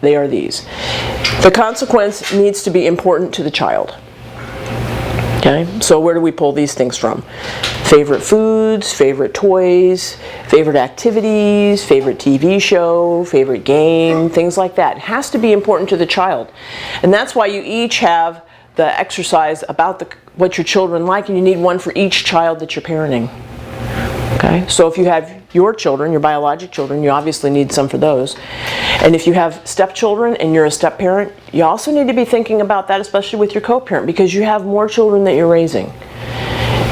they are these. The consequence needs to be important to the child. Okay, so where do we pull these things from? Favorite foods, favorite toys, favorite activities, favorite TV show, favorite game, things like that. It has to be important to the child. And that's why you each have the exercise about what your children like, and you need one for each child that you're parenting. Okay, so if you have your children, your biologic children, you obviously need some for those. And if you have stepchildren and you're a step parent, you also need to be thinking about that, especially with your co-parent, because you have more children that you're raising.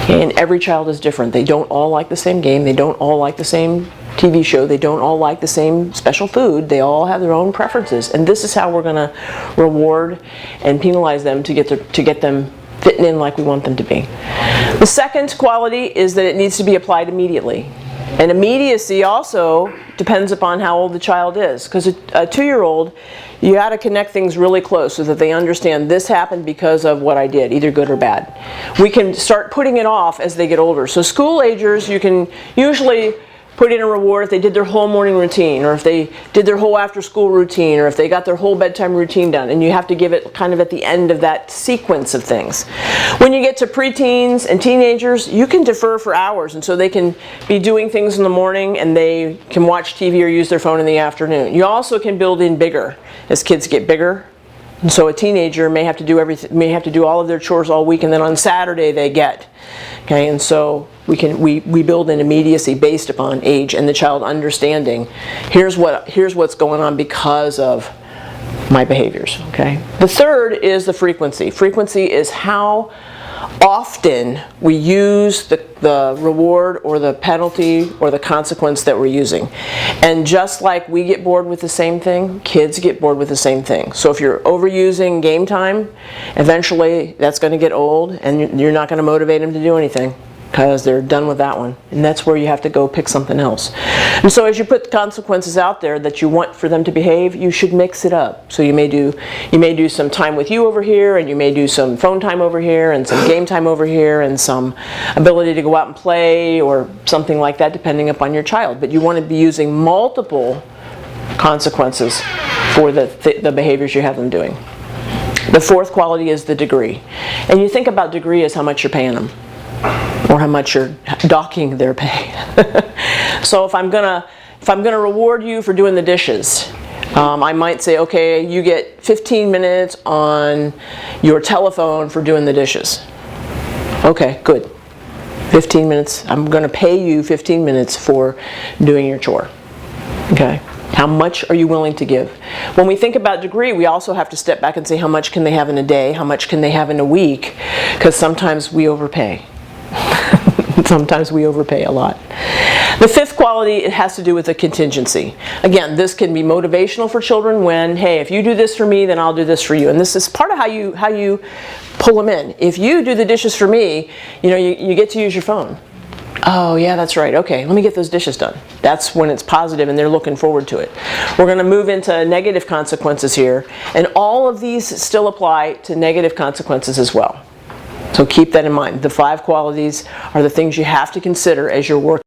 Okay, and every child is different. They don't all like the same game. They don't all like the same TV show. They don't all like the same special food. They all have their own preferences. And this is how we're going to reward and penalize them to get them fitting in like we want them to be. The second quality is that it needs to be applied immediately. And immediacy also depends upon how old the child is. Because a 2-year-old, you got to connect things really close so that they understand this happened because of what I did, either good or bad. We can start putting it off as they get older. So school agers, you can usually put in a reward if they did their whole morning routine, or if they did their whole after school routine, or if they got their whole bedtime routine done, and you have to give it kind of at the end of that sequence of things. When you get to preteens and teenagers, you can defer for hours, and so they can be doing things in the morning and they can watch TV or use their phone in the afternoon. You also can build in bigger as kids get bigger. And so a teenager may have to do everything, may have to do all of their chores all week, and then on Saturday they get. Okay, and so we build in immediacy based upon age and the child understanding. Here's what's going on because of my behaviors. Okay. The third is the frequency. Frequency is how often we use the reward or the penalty or the consequence that we're using. And just like we get bored with the same thing, kids get bored with the same thing. So if you're overusing game time, eventually that's going to get old and you're not going to motivate them to do anything, because they're done with that one. And that's where you have to go pick something else. And so as you put the consequences out there that you want for them to behave, you should mix it up. So you may do some time with you over here, and you may do some phone time over here, and some game time over here, and some ability to go out and play, or something like that, depending upon your child. But you want to be using multiple consequences for the behaviors you have them doing. The fourth quality is the degree. And you think about degree as how much you're paying them, or how much you're docking their pay. So if I'm gonna reward you for doing the dishes, I might say, okay, you get 15 minutes on your telephone for doing the dishes. Okay, good. 15 minutes. I'm going to pay you 15 minutes for doing your chore. Okay. How much are you willing to give? When we think about degree, we also have to step back and say, how much can they have in a day? How much can they have in a week? Because sometimes we overpay. Sometimes we overpay a lot. The fifth quality, it has to do with the contingency. Again, this can be motivational for children when, hey, if you do this for me, then I'll do this for you. And this is part of how you pull them in. If you do the dishes for me, you get to use your phone. Oh, yeah, that's right. Okay, let me get those dishes done. That's when it's positive and they're looking forward to it. We're going to move into negative consequences here. And all of these still apply to negative consequences as well. So keep that in mind. The 5 qualities are the things you have to consider as you're working.